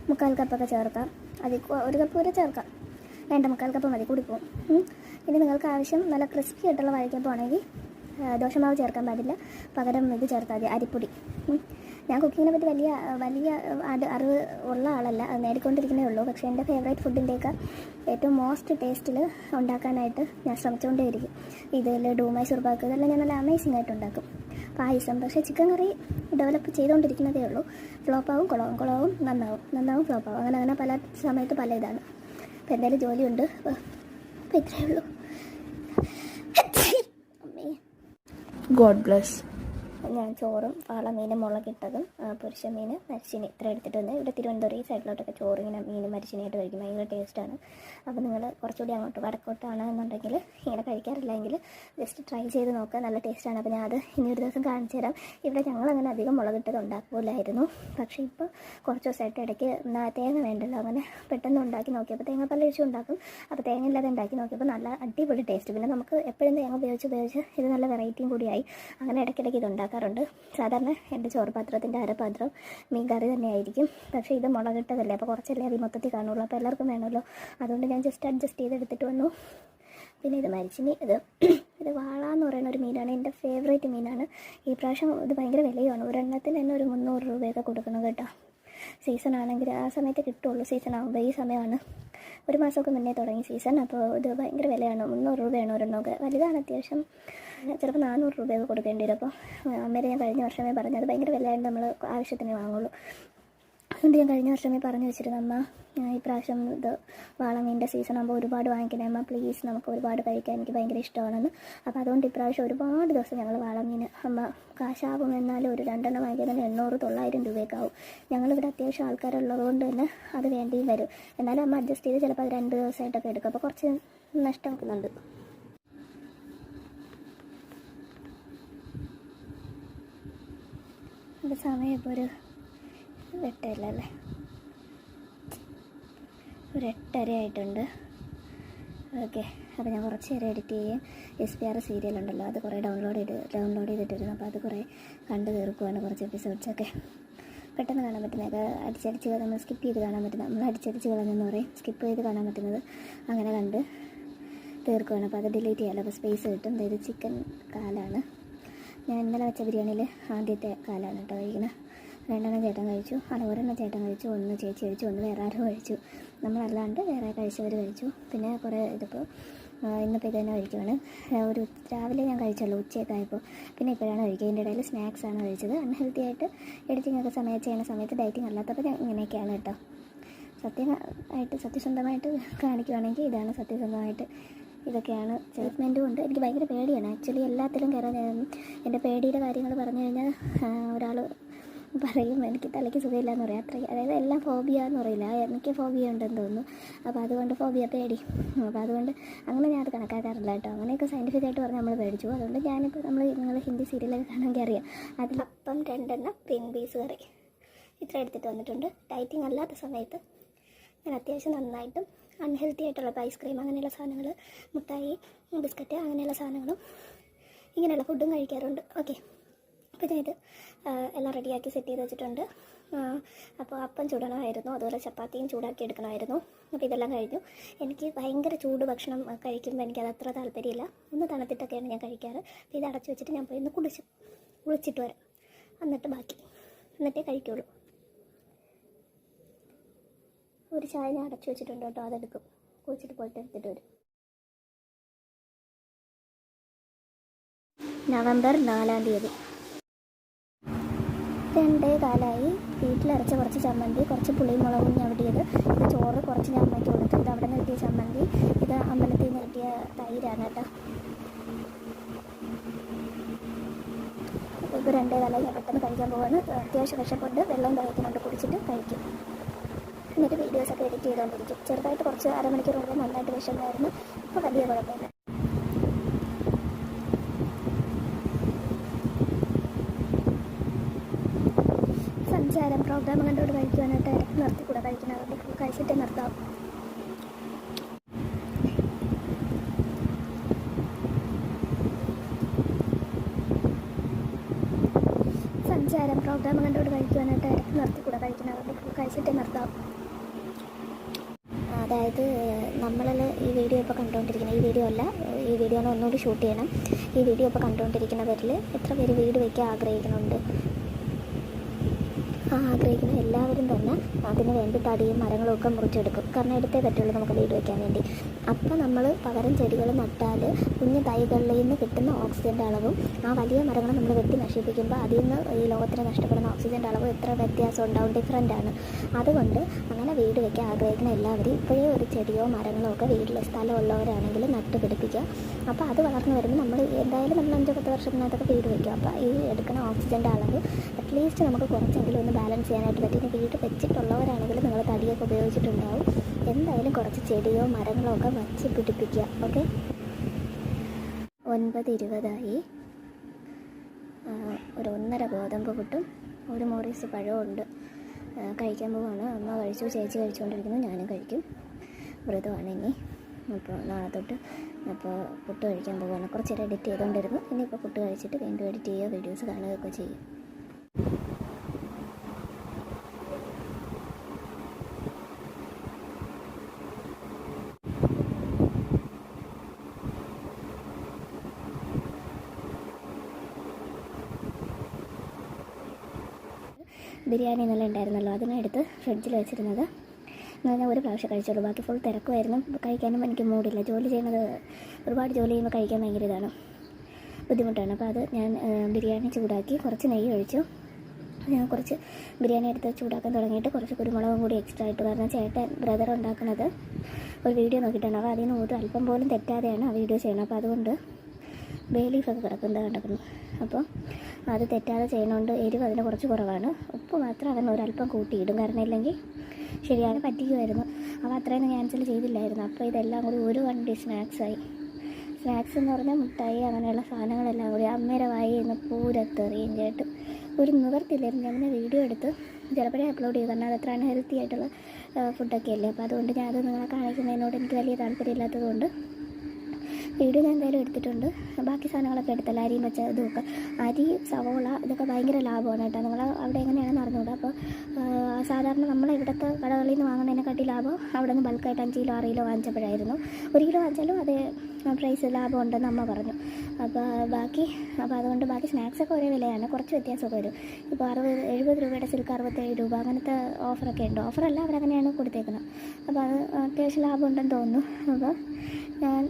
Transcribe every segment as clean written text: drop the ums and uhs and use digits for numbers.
മുക്കാൽ കപ്പൊക്കെ ചേർക്കാം. അതിൽ 1 കപ്പ് വരെ ചേർക്കാം. വേണ്ട, മുക്കാൽ കപ്പ് മതി, കൂടി പോകും. ഇനി നിങ്ങൾക്ക് ആവശ്യം നല്ല ക്രിസ്പി ആയിട്ടുള്ള വാഴയ്ക്കപ്പം ആണെങ്കിൽ ദോശമാവ് ചേർക്കാൻ പാടില്ല, പകരം ഇത് ചേർത്താൽ മതി, അരിപ്പൊടി. ഞാൻ കുക്കിങ്ങിനെ പറ്റി വലിയ അറിവ് ഉള്ള ആളല്ല, അത് നേടിക്കൊണ്ടിരിക്കുന്നേ ഉള്ളൂ. പക്ഷേ എൻ്റെ ഫേവറേറ്റ് ഫുഡിൻ്റെയൊക്കെ ഏറ്റവും മോസ്റ്റ് ടേസ്റ്റിൽ ഉണ്ടാക്കാനായിട്ട് ഞാൻ ശ്രമിച്ചുകൊണ്ടേ ഇരിക്കും. ഇതിൽ ഡൂമായി സുർബാക്ക് ഇതെല്ലാം ഞാൻ നല്ല അമേസിംഗ് ആയിട്ട് ഉണ്ടാക്കും. പായസം, പക്ഷേ ചിക്കൻ കറി ഡെവലപ്പ് ചെയ്തുകൊണ്ടിരിക്കുന്നതേ ഉള്ളൂ. ഫ്ലോപ്പാവും, കുളവും നന്നാവും ഫ്ലോപ്പാവും, അങ്ങനെ പല സമയത്ത് പല ഇതാണ്. അപ്പോൾ എന്തായാലും ജോലിയുണ്ട്, അപ്പോൾ ഇത്രയേ ഉള്ളൂ. അമ്മേ, ഗോഡ് ബ്ലെസ്. ഞാൻ ചോറും വാളമീനും മുളകിട്ടതും പൊരിച്ച മീൻ മരിച്ചിനി ഇത്ര എടുത്തിട്ട് വന്ന് ഇവിടെ തിരുവനന്തപുരം ഈ സൈഡിലോട്ടൊക്കെ ചോറ് ഇങ്ങനെ മീൻ മരിച്ചിനായിട്ട് കഴിക്കും, ഭയങ്കര ടേസ്റ്റാണ്. അപ്പോൾ നിങ്ങൾ കുറച്ചുകൂടി അങ്ങോട്ട് വടക്കോട്ടാണ് എന്നുണ്ടെങ്കിൽ ഇങ്ങനെ കഴിക്കാറില്ലെങ്കിൽ ജസ്റ്റ് ട്രൈ ചെയ്ത് നോക്കുക, നല്ല ടേസ്റ്റാണ്. അപ്പോൾ ഞാൻ അത് ഇനി ഒരു ദിവസം കാണിച്ചു തരാം. ഇവിടെ ഞങ്ങളങ്ങനെ അധികം മുളകിട്ടത് ഉണ്ടാക്കില്ലായിരുന്നു, പക്ഷേ ഇപ്പോൾ കുറച്ച് ദിവസമായിട്ട് ഇടയ്ക്ക് തേങ്ങ വേണ്ടല്ലോ, അങ്ങനെ പെട്ടെന്ന് ഉണ്ടാക്കി നോക്കിയപ്പോൾ തേങ്ങാപ്പാൽ ഒഴിച്ച് ഉണ്ടാക്കും. അപ്പോൾ തേങ്ങ ഇല്ലാതെ ഉണ്ടാക്കി നോക്കിയപ്പോൾ നല്ല അടിപൊളി ടേസ്റ്റ്. പിന്നെ നമുക്ക് എപ്പോഴും തേങ്ങ ഉപയോഗിച്ച് ഇത് നല്ല വെറൈറ്റിയും കൂടിയായി. അങ്ങനെ ഇടയ്ക്കിടയ്ക്ക് ഇത് ഉണ്ടാക്കാറുണ്ട്. സാധാരണ എൻ്റെ ചോറ് പാത്രത്തിൻ്റെ അരപാത്രം മീൻ കറി തന്നെയായിരിക്കും, പക്ഷേ ഇത് മുളകിട്ടതല്ലേ, അപ്പോൾ കുറച്ചല്ലേ അത് മൊത്തത്തിൽ കാണുള്ളൂ, അപ്പോൾ എല്ലാവർക്കും വേണമല്ലോ, അതുകൊണ്ട് ഞാൻ ജസ്റ്റ് അഡ്ജസ്റ്റ് ചെയ്തെടുത്തിട്ട് വന്നു. പിന്നെ ഇത് മരിച്ചിനി, ഇത് വാള എന്ന് പറയുന്ന ഒരു മീനാണ്, എൻ്റെ ഫേവറേറ്റ് മീനാണ്. ഈ പ്രാവശ്യം ഇത് ഭയങ്കര വിലയാണ്, ഒരെണ്ണത്തിന് തന്നെ ഒരു 300 രൂപയൊക്കെ കൊടുക്കണം കേട്ടോ. സീസൺ ആണെങ്കിൽ ആ സമയത്ത് കിട്ടുള്ളൂ, സീസൺ ആകുമ്പോൾ ഈ സമയമാണ്. 1 മാസമൊക്കെ മുന്നേ തുടങ്ങി സീസൺ, അപ്പോൾ ഇത് ഭയങ്കര വിലയാണ്, 300 രൂപയാണ് ഒരെണ്ണമൊക്കെ. വലുതാണ് അത്യാവശ്യം, ചിലപ്പോൾ 400 രൂപയൊക്കെ കൊടുക്കേണ്ടി വരും. അപ്പോൾ അമ്മേരെ ഞാൻ കഴിഞ്ഞ വർഷമേ പറഞ്ഞത് ഭയങ്കര വിലയായിട്ട് നമ്മൾ ആവശ്യത്തിന് വാങ്ങുള്ളൂ. അതുകൊണ്ട് ഞാൻ കഴിഞ്ഞ വർഷമേ പറഞ്ഞു വെച്ചിരുന്നു, അമ്മ ഈ പ്രാവശ്യം ഇത് വാളമീൻ്റെ സീസൺ ആകുമ്പോൾ ഒരുപാട് വാങ്ങിക്കണേ അമ്മ പ്ലീസ്, നമുക്ക് ഒരുപാട് കഴിക്കാൻ എനിക്ക് ഭയങ്കര ഇഷ്ടമാണെന്ന്. അപ്പോൾ അതുകൊണ്ട് ഇപ്രാവശ്യം ഒരുപാട് ദിവസം ഞങ്ങൾ വാളമീൻ അമ്മ കാശാവും, എന്നാലും ഒരു 2 എണ്ണം വാങ്ങിക്കാൻ തന്നെ 800-900 രൂപയൊക്കെ ആവും. ഞങ്ങളിവിടെ അത്യാവശ്യം ആൾക്കാരുള്ളത് കൊണ്ട് തന്നെ അത് വേണ്ടിയും വരും. എന്നാലും അമ്മ അഡ്ജസ്റ്റ് ചെയ്ത് ചിലപ്പോൾ അത് 2 ദിവസമായിട്ടൊക്കെ എടുക്കും, അപ്പോൾ കുറച്ച് നഷ്ടം വെക്കുന്നുണ്ട്. ഇത് സമയം ഇപ്പോൾ ഒരു 8:00 ഒരു 8:30 ആയിട്ടുണ്ട്. ഓക്കെ, അപ്പോൾ ഞാൻ കുറച്ച് നേരം എഡിറ്റ് ചെയ്യും. SPR സീരിയൽ ഉണ്ടല്ലോ, അത് കുറേ ഡൗൺലോഡ് ചെയ്തിട്ടിരുന്നു, അപ്പോൾ അത് കുറേ കണ്ടു തീർക്കുവാണ്. കുറച്ച് എപ്പിസോഡ്സൊക്കെ പെട്ടെന്ന് കാണാൻ പറ്റുന്നത്, അടിച്ചടിച്ച് നമ്മൾ സ്കിപ്പ് ചെയ്ത് കാണാൻ പറ്റുന്നത്, നമ്മൾ അടിച്ചടിച്ച് കളഞ്ഞെന്ന് പറയും, സ്കിപ്പ് ചെയ്ത് കാണാൻ പറ്റുന്നത്, അങ്ങനെ കണ്ട് തീർക്കുവാണ്. അപ്പോൾ അത് ഡിലീറ്റ് ചെയ്യാമല്ലോ, അപ്പോൾ സ്പേസ് കിട്ടും. ഇത് ചിക്കൻ കാലാണ്, ഞാൻ ഇന്നലെ വെച്ച ബിരിയാണിയിൽ ആദ്യത്തെ കാലാണ് കേട്ടോ കഴിക്കുന്നത്. 2 എണ്ണം ചേട്ടൻ കഴിച്ചു, ഒരെണ്ണം ചേട്ടൻ കഴിച്ചു, 1 ചേച്ചി കഴിച്ചു, 1 വേറെ ആരും കഴിച്ചു, നമ്മളല്ലാണ്ട് വേറെ കഴിച്ചവർ കഴിച്ചു. പിന്നെ കുറേ ഇതിപ്പോൾ ഇന്നിപ്പോൾ ഇത് തന്നെ കഴിക്കുവാണ്. ഒരു രാവിലെ ഞാൻ കഴിച്ചുള്ളൂ, ഉച്ചയൊക്കെ ആയപ്പോൾ, പിന്നെ ഇപ്പോഴാണ് കഴിക്കുക. ഇതിൻ്റെ ഇടയിൽ സ്നാക്സാണ് കഴിച്ചത്. അൺഹെൽത്തി ആയിട്ട് എഡിറ്റിംഗ് ഒക്കെ ചെയ്യുന്ന സമയത്ത് ഡയറ്റിംഗ് അല്ലാത്തപ്പോൾ ഞാൻ ഇങ്ങനെയൊക്കെയാണ് കേട്ടോ. സത്യസന്ധമായിട്ട് കാണിക്കുവാണെങ്കിൽ ഇതാണ് സത്യസന്ധമായിട്ട്, ഇതൊക്കെയാണ്. സ്റ്റേറ്റ്മെൻറ്റും ഉണ്ട്. എനിക്ക് ഭയങ്കര പേടിയാണ് ആക്ച്വലി എല്ലാത്തിലും കയറാൻ. എൻ്റെ പേടിയുടെ കാര്യങ്ങൾ പറഞ്ഞു കഴിഞ്ഞാൽ ഒരാൾ പറയും എനിക്ക് തലയ്ക്ക് സുഖമില്ല എന്ന് പറയും, അത്രയ്ക്ക്, അതായത് എല്ലാം ഫോബിയ എന്ന് പറയില്ല, എനിക്ക് ഫോബിയ ഉണ്ടെന്ന് തോന്നുന്നു. അപ്പോൾ അതുകൊണ്ട് ഫോബിയ പേടി, അപ്പോൾ അതുകൊണ്ട് അങ്ങനെ ഞാൻ അത് കണക്കാക്കാറില്ല കേട്ടോ. അങ്ങനെയൊക്കെ സയൻറ്റിഫിക് ആയിട്ട് പറഞ്ഞാൽ നമ്മൾ പേടിച്ചു. അതുകൊണ്ട് ഞാനിപ്പോൾ നിങ്ങൾ ഹിന്ദി സീരിയലൊക്കെ കാണുമെങ്കിൽ അറിയാം, അതിലപ്പം 2 എണ്ണം ഗ്രീൻ പീസ് കറി ഇത്ര എടുത്തിട്ട് വന്നിട്ടുണ്ട്. ഡയറ്റിംഗ് അല്ലാത്ത സമയത്ത് ഞാൻ അത്യാവശ്യം നന്നായിട്ടും അൺഹെൽത്തി ആയിട്ടുള്ള ഐസ്ക്രീം അങ്ങനെയുള്ള സാധനങ്ങൾ, മുട്ടായി, ബിസ്ക്കറ്റ് അങ്ങനെയുള്ള സാധനങ്ങളും ഇങ്ങനെയുള്ള ഫുഡും കഴിക്കാറുണ്ട്. ഓക്കെ, അപ്പോൾ ഞാൻ ഇത് എല്ലാം റെഡിയാക്കി സെറ്റ് ചെയ്ത് വെച്ചിട്ടുണ്ട്. അപ്പോൾ അപ്പം ചൂടണമായിരുന്നു, അതുപോലെ ചപ്പാത്തിയും ചൂടാക്കി എടുക്കണമായിരുന്നു. അപ്പോൾ ഇതെല്ലാം കഴിഞ്ഞു. എനിക്ക് ഭയങ്കര ചൂട് ഭക്ഷണം കഴിക്കുമ്പോൾ എനിക്കത് അത്ര താല്പര്യമില്ല, ഒന്ന് തണുത്തിട്ടൊക്കെയാണ് ഞാൻ കഴിക്കാറ്. അപ്പോൾ ഇത് അടച്ചു വെച്ചിട്ട് ഞാൻ പോയി ഒന്ന് കുളിച്ചിട്ട് വരാം, എന്നിട്ടേ കഴിക്കുള്ളൂ. ഒരു ചായ ഞാൻ അടച്ചു വെച്ചിട്ടുണ്ട് കേട്ടോ, അതെടുക്കും, കുളിച്ചിട്ട് പോയിട്ട് എടുത്തിട്ട് വരും. നവംബർ 4 2:15 വീട്ടിലരച്ച കുറച്ച് ചമ്മന്തി, കുറച്ച് പുളിയും മുളകും ഞവടിയത്, ഇത് ചോറ് കുറച്ച് ഞാൻ അമ്മയ്ക്ക് കൊടുത്തു. ഇത് അവിടെ നിന്ന് കിട്ടിയ ചമ്മന്തി, ഇത് അമ്പലത്തിൽ നിന്ന് കിട്ടിയ തൈരാണ് കേട്ടോ. ഇപ്പോൾ 2:15 ഞാൻ പെട്ടെന്ന് കഴിക്കാൻ പോവാണ്. അത്യാവശ്യം വിശപ്പുണ്ട്, വെള്ളം കഴിക്കുന്നുണ്ട്, കുടിച്ചിട്ട് കഴിക്കും. എന്നിട്ട് വീഡിയോസൊക്കെ എഡിറ്റ് ചെയ്തുകൊണ്ടിരിക്കും. ചെറുതായിട്ട് കുറച്ച് അരമണിക്കൂർ മുമ്പ് നന്നായിട്ട് വിശന്നായിരുന്നു, ഇപ്പോൾ വലിയ കുഴപ്പമില്ല. സഞ്ചാരം പ്രോഗ്രാം കണ്ടോട് കഴിക്കുവാനായിട്ട് ഇടയ്ക്ക് നിർത്തിക്കൂടെ കഴിക്കുന്നത്, കഴിച്ചിട്ടേ നിർത്താം. സഞ്ചാരം പ്രോഗ്രാം കണ്ടോട് കഴിക്കുവാനായിട്ട് ഇടയ്ക്ക് നിർത്തിക്കൂടെ കഴിക്കുന്നത്, കഴിച്ചിട്ട് കഴിച്ചിട്ട് നിർത്താം. അതായത് നമ്മളിൽ ഈ വീഡിയോ ഇപ്പോൾ കണ്ടുകൊണ്ടിരിക്കുന്ന ഈ വീഡിയോ അല്ല, ഈ വീഡിയോനെ ഒന്നുകൂടി ഷൂട്ട് ചെയ്യണം. ഈ വീഡിയോ ഇപ്പോൾ കണ്ടുകൊണ്ടിരിക്കുന്നവരിൽ എത്ര പേര് വീട് വയ്ക്കാൻ ആഗ്രഹിക്കുന്നുണ്ട്? ആഗ്രഹിക്കുന്ന എല്ലാവരും തന്നെ അതിന് വേണ്ടി തടിയും മരങ്ങളും ഒക്കെ മുറിച്ചെടുക്കും. കാരണം എടുത്തേ പറ്റുള്ളൂ നമുക്ക് വീട് വയ്ക്കാൻ വേണ്ടി. അപ്പോൾ നമ്മൾ പകരം ചെടികൾ നട്ടാൽ കുഞ്ഞു തൈകളിൽ നിന്ന് കിട്ടുന്ന ഓക്സിജൻ്റെ അളവും ആ വലിയ മരങ്ങൾ നമ്മൾ വെട്ടി നശിപ്പിക്കുമ്പോൾ അതിൽ നിന്ന് ഈ ലോകത്തിന് നഷ്ടപ്പെടുന്ന ഓക്സിജൻ്റെ അളവും എത്ര വ്യത്യാസം ഉണ്ടാവും, ഡിഫറൻ്റാണ്. അതുകൊണ്ട് അങ്ങനെ വീട് വയ്ക്കാൻ ആഗ്രഹിക്കുന്ന എല്ലാവരും ഇപ്പോഴേ ഒരു ചെടിയോ മരങ്ങളോ ഒക്കെ വീട്ടിൽ സ്ഥലമുള്ളവരാണെങ്കിൽ നട്ട് പിടിപ്പിക്കുക. അപ്പോൾ അത് വളർന്നു വരുമ്പോൾ നമ്മൾ എന്തായാലും നമ്മൾ 5-10 വർഷത്തിനകത്തൊക്കെ വീട് വയ്ക്കും. അപ്പോൾ ഈ എടുക്കുന്ന ഓക്സിജൻ്റെ അളവ് അറ്റ്ലീസ്റ്റ് നമുക്ക് കുറച്ചെങ്കിലും ഒന്ന് ബാലൻസ് ചെയ്യാനായിട്ട് പറ്റും. ഇനി വീട് വെച്ചിട്ടുള്ളവരാണെങ്കിൽ നിങ്ങൾ തടിയൊക്കെ ഉപയോഗിച്ചിട്ടുണ്ടാവും. എന്തായാലും കുറച്ച് ചെടിയോ മരങ്ങളോ ഒക്കെ വച്ച് പിടിപ്പിക്കുക. ഓക്കെ, 9:20 ഒരു 1.5 ഗോതമ്പ് പുട്ടും 1 മോറീസ് പഴവും ഉണ്ട്. കഴിക്കാൻ പോവാണ്. അമ്മ കഴിച്ചു, ചേച്ചി കഴിച്ചുകൊണ്ടിരിക്കുന്നു, ഞാനും കഴിക്കും. വ്രതമാണ് ഇനി. അപ്പോൾ നാളെ തൊട്ട് അപ്പോൾ പുട്ട് കഴിക്കാൻ പോവുകയാണ്. കുറച്ചേരം എഡിറ്റ് ചെയ്തുകൊണ്ടിരുന്നു. ഇനിയിപ്പോൾ പുട്ട് കഴിച്ചിട്ട് വീണ്ടും എഡിറ്റ് ചെയ്യുക, വീഡിയോസ് കാണുകയൊക്കെ ചെയ്യും. ബിരിയാണി ഇന്നലെ ഉണ്ടായിരുന്നല്ലോ, അതിനെടുത്ത് ഫ്രിഡ്ജിൽ വെച്ചിരുന്നത്. ഞാൻ ഒരു പ്രാവശ്യം കഴിച്ചുള്ളൂ, ബാക്കി ഫുൾ തിരക്കുമായിരുന്നു. കഴിക്കാനും എനിക്ക് മൂടില്ല. ജോലി ചെയ്യുന്നത് ഒരുപാട് ജോലി ചെയ്യുമ്പോൾ കഴിക്കാൻ ഭയങ്കര ഇതാണ്, ബുദ്ധിമുട്ടാണ്. അപ്പോൾ അത് ഞാൻ ബിരിയാണി ചൂടാക്കി കുറച്ച് നെയ്യ് ഒഴിച്ചു. ഞാൻ കുറച്ച് ബിരിയാണി എടുത്ത് ചൂടാക്കാൻ തുടങ്ങിയിട്ട് കുറച്ച് കുരുമുളകും കൂടി എക്സ്ട്രാ ഇട്ടു. കാരണം ചേട്ടൻ ബ്രദർ ഉണ്ടാക്കുന്നത് ഒരു വീഡിയോ നോക്കിയിട്ടാണ്. അപ്പോൾ അതിന് ഒരു അല്പം പോലും തെറ്റാതെയാണ് ആ വീഡിയോ ചെയ്യുന്നത്. അപ്പോൾ അതുകൊണ്ട് ബേ ലീഫൊക്കെ കിടക്കുന്നു. അപ്പോൾ അത് തെറ്റാതെ ചെയ്യുന്നതുകൊണ്ട് എരിവ് അതിന് കുറച്ച് കുറവാണ്. ഉപ്പ് മാത്രം അവൻ ഒരല്പം കൂട്ടിയിടും, കാരണം ഇല്ലെങ്കിൽ ശരിയാണ് പറ്റിക്കുമായിരുന്നു. അപ്പോൾ അത്രയൊന്നും ക്യാൻസൽ ചെയ്തില്ലായിരുന്നു. അപ്പോൾ ഇതെല്ലാം കൂടി ഒരു വണ്ടി സ്നാക്സായി. സ്നാക്സ് എന്ന് പറഞ്ഞാൽ മുട്ടായി അങ്ങനെയുള്ള സാധനങ്ങളെല്ലാം കൂടി അമ്മയുടെ വായിൽ നിന്ന് പൂരത്തെറിയും കേട്ട് ഒരു നിവർത്തില്ലായിരുന്നു. ഞാൻ വീഡിയോ എടുത്ത് ചിലപ്പോഴേ അപ്ലോഡ് ചെയ്തു, കാരണം അത് അത്ര അൺഹെൽത്തി ആയിട്ടുള്ള ഫുഡൊക്കെ അല്ലേ. അപ്പോൾ അതുകൊണ്ട് ഞാനത് നിങ്ങളെ കാണിക്കുന്നതിനോട് എനിക്ക് വലിയ താല്പര്യമില്ലാത്തതുകൊണ്ട് വീഡിയോ ഞാൻ എന്തായാലും എടുത്തിട്ടുണ്ട്. ബാക്കി സാധനങ്ങളൊക്കെ എടുത്തല്ല, അരിയും വെച്ച ഇതൊക്കെ. അരി, സവോള ഇതൊക്കെ ഭയങ്കര ലാഭമാണ് കേട്ടോ. നിങ്ങൾ അവിടെ എങ്ങനെയാണെന്ന് അറിഞ്ഞൂടാ. അപ്പോൾ സാധാരണ നമ്മൾ ഇവിടുത്തെ കടകളിൽ നിന്ന് വാങ്ങുന്നതിനെക്കാട്ടി ലാഭം അവിടെ നിന്ന് ബൾക്കായിട്ട് 5 കിലോ 6 കിലോ വാങ്ങിച്ചപ്പോഴായിരുന്നു. 1 കിലോ വാങ്ങിച്ചാലും അതേ പ്രൈസ് ലാഭമുണ്ടെന്ന് അമ്മ പറഞ്ഞു. അപ്പോൾ അതുകൊണ്ട് ബാക്കി സ്നാക്സൊക്കെ ഒരേ വിലയാണ്, കുറച്ച് വ്യത്യാസമൊക്കെ വരും. ഇപ്പോൾ 70 രൂപയുടെ സിൽക്ക് 67 രൂപ അങ്ങനത്തെ ഓഫറൊക്കെ ഉണ്ട്. ഓഫറല്ല, അവരങ്ങനെയാണ് കൊടുത്തേക്കുന്നത്. അപ്പോൾ അത് അത്യാവശ്യം ലാഭമുണ്ടെന്ന് തോന്നുന്നു. അപ്പോൾ ഞാൻ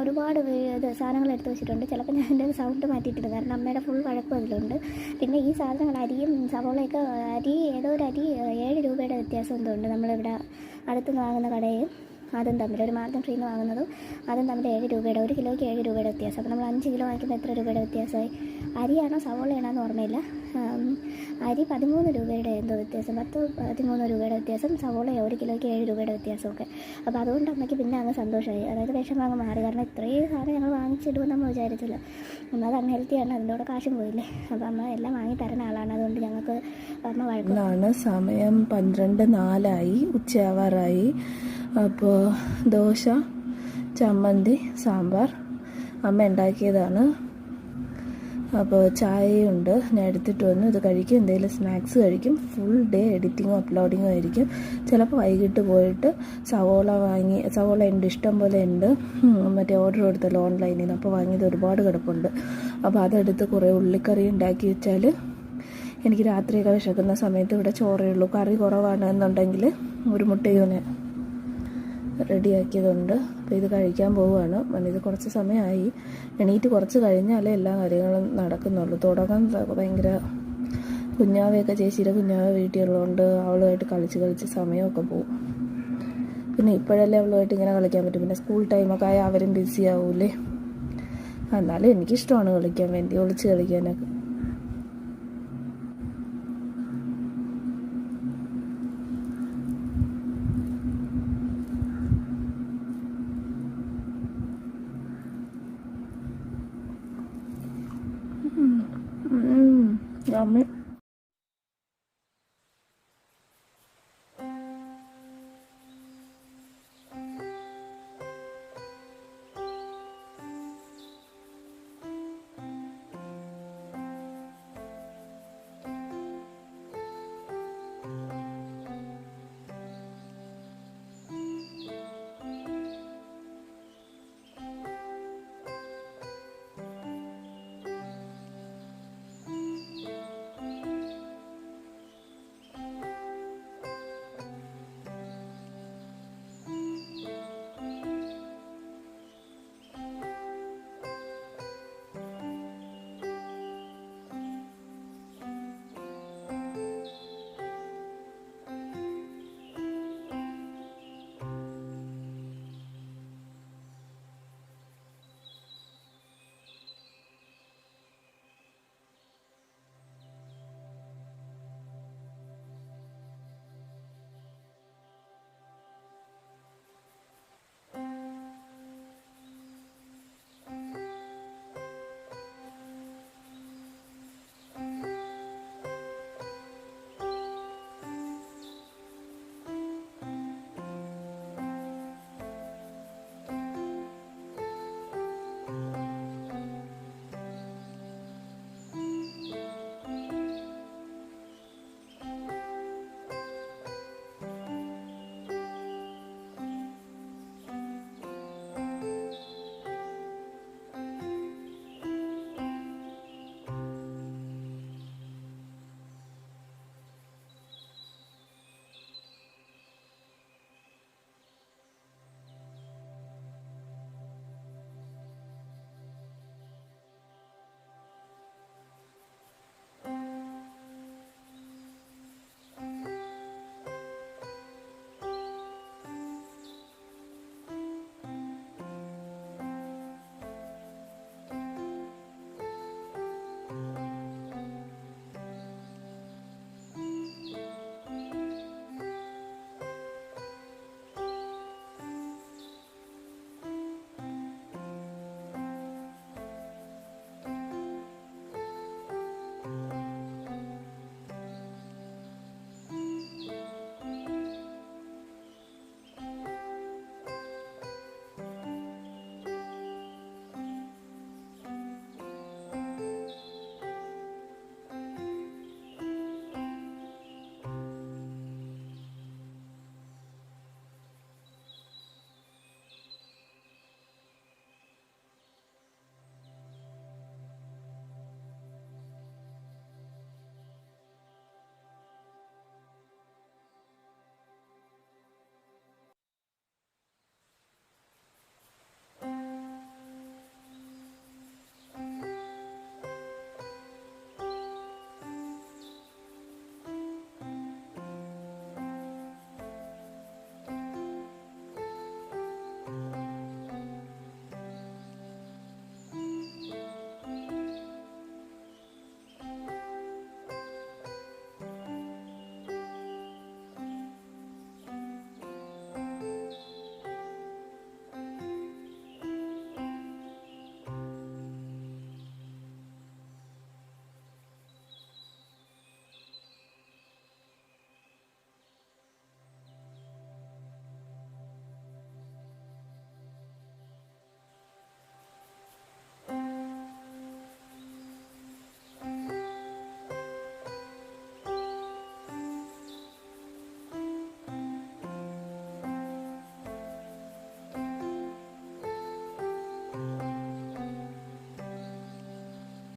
ഒരുപാട് സാധനങ്ങൾ എടുത്ത് വെച്ചിട്ടുണ്ട്. ചിലപ്പോൾ ഞാൻ എൻ്റെ സൗണ്ട് മാറ്റിയിട്ടുണ്ട്, കാരണം അമ്മയുടെ ഫുൾ വഴക്കും അതിലുണ്ട്. പിന്നെ ഈ സാധനങ്ങൾ അരിയും സവോളയൊക്കെ, ഏതോ ഒരു അരി 7 രൂപയുടെ വ്യത്യാസം എന്തുണ്ട് നമ്മളിവിടെ അടുത്തുനിന്ന് വാങ്ങുന്ന കടയും അതും തമ്മിൽ, ഒരു മാർഗം ഫ്രീന്ന് വാങ്ങുന്നതും അതും തമ്മിൽ 7 രൂപയുടെ, 1 കിലോയ്ക്ക് 7 രൂപയുടെ വ്യത്യാസം. അപ്പോൾ നമ്മൾ 5 കിലോ വാങ്ങിക്കുമ്പോൾ എത്ര രൂപയുടെ വ്യത്യാസമായി? അരിയാണോ സവോളയാണോ എന്ന് ഓർമ്മയില്ല. അരി 13 രൂപയുടെ എന്തോ വ്യത്യാസം, 10-13 രൂപയുടെ വ്യത്യാസം. സവോള 1 കിലോയ്ക്ക് 7 രൂപയുടെ വ്യത്യാസമൊക്കെ. അപ്പോൾ അതുകൊണ്ട് അമ്മയ്ക്ക് പിന്നെ അങ്ങ് സന്തോഷമായി. അതായത് വിഷം അങ്ങ് മാറി. കാരണം ഇത്രയും സാധനം ഞങ്ങൾ വാങ്ങിച്ചിടുമെന്ന് നമ്മൾ വിചാരിച്ചില്ല. അത് അൺഹെൽത്തിയാണ്, അതിൻ്റെ കൂടെ കാശും പോയില്ലേ. അപ്പോൾ അമ്മ എല്ലാം വാങ്ങി തരുന്ന ആളാണ്. അതുകൊണ്ട് ഞങ്ങൾക്ക് അമ്മ വഴക്കാണ്. സമയം 12:04 ഉച്ചയാവാറായി. അപ്പോൾ ദോശ, ചമ്മന്തി, സാമ്പാർ അമ്മ ഉണ്ടാക്കിയതാണ്. അപ്പോൾ ചായയുണ്ട്, ഞാൻ എടുത്തിട്ട് വന്നു. ഇത് കഴിക്കും, എന്തെങ്കിലും സ്നാക്സ് കഴിക്കും. ഫുൾ ഡേ എഡിറ്റിങ്ങും അപ്ലോഡിങ്ങും ആയിരിക്കും. ചിലപ്പോൾ വൈകിട്ട് പോയിട്ട് സവോള ഉണ്ട്, ഇഷ്ടം പോലെ ഉണ്ട്. മറ്റേ ഓർഡർ കൊടുത്തല്ലോ ഓൺലൈനിൽ നിന്ന്, അപ്പോൾ വാങ്ങിയത് ഒരുപാട് കിടപ്പുണ്ട്. അപ്പോൾ അതെടുത്ത് കുറേ ഉള്ളിക്കറി ഉണ്ടാക്കി വെച്ചാൽ എനിക്ക് രാത്രിയൊക്കെ വിശക്കുന്ന സമയത്ത് ഇവിടെ ചോറേ ഉള്ളൂ. കറി കുറവാണ് എന്നുണ്ടെങ്കിൽ ഒരു മുട്ടയൂന് റെഡിയാക്കിയതുണ്ട്. അപ്പോൾ ഇത് കഴിക്കാൻ പോവുകയാണ്. ഇത് കുറച്ച് സമയമായി. എണീറ്റ് കുറച്ച് കഴിഞ്ഞാലേ എല്ലാ കാര്യങ്ങളും നടക്കുന്നുള്ളൂ. തുടക്കം ഭയങ്കര കുഞ്ഞാവയൊക്കെ, ചേച്ചിയുടെ കുഞ്ഞാവ വീട്ടിലുള്ളതുകൊണ്ട് അവളുമായിട്ട് കളിച്ച് സമയമൊക്കെ പോകും. പിന്നെ ഇപ്പോഴല്ലേ അവളുമായിട്ട് ഇങ്ങനെ കളിക്കാൻ പറ്റും. പിന്നെ സ്കൂൾ ടൈമൊക്കെ ആയാൽ അവരും ബിസി ആവൂലേ. എന്നാലും എനിക്കിഷ്ടമാണ് കളിക്കാൻ വേണ്ടി, ഒളിച്ച് കളിക്കാനൊക്കെ. Yummy.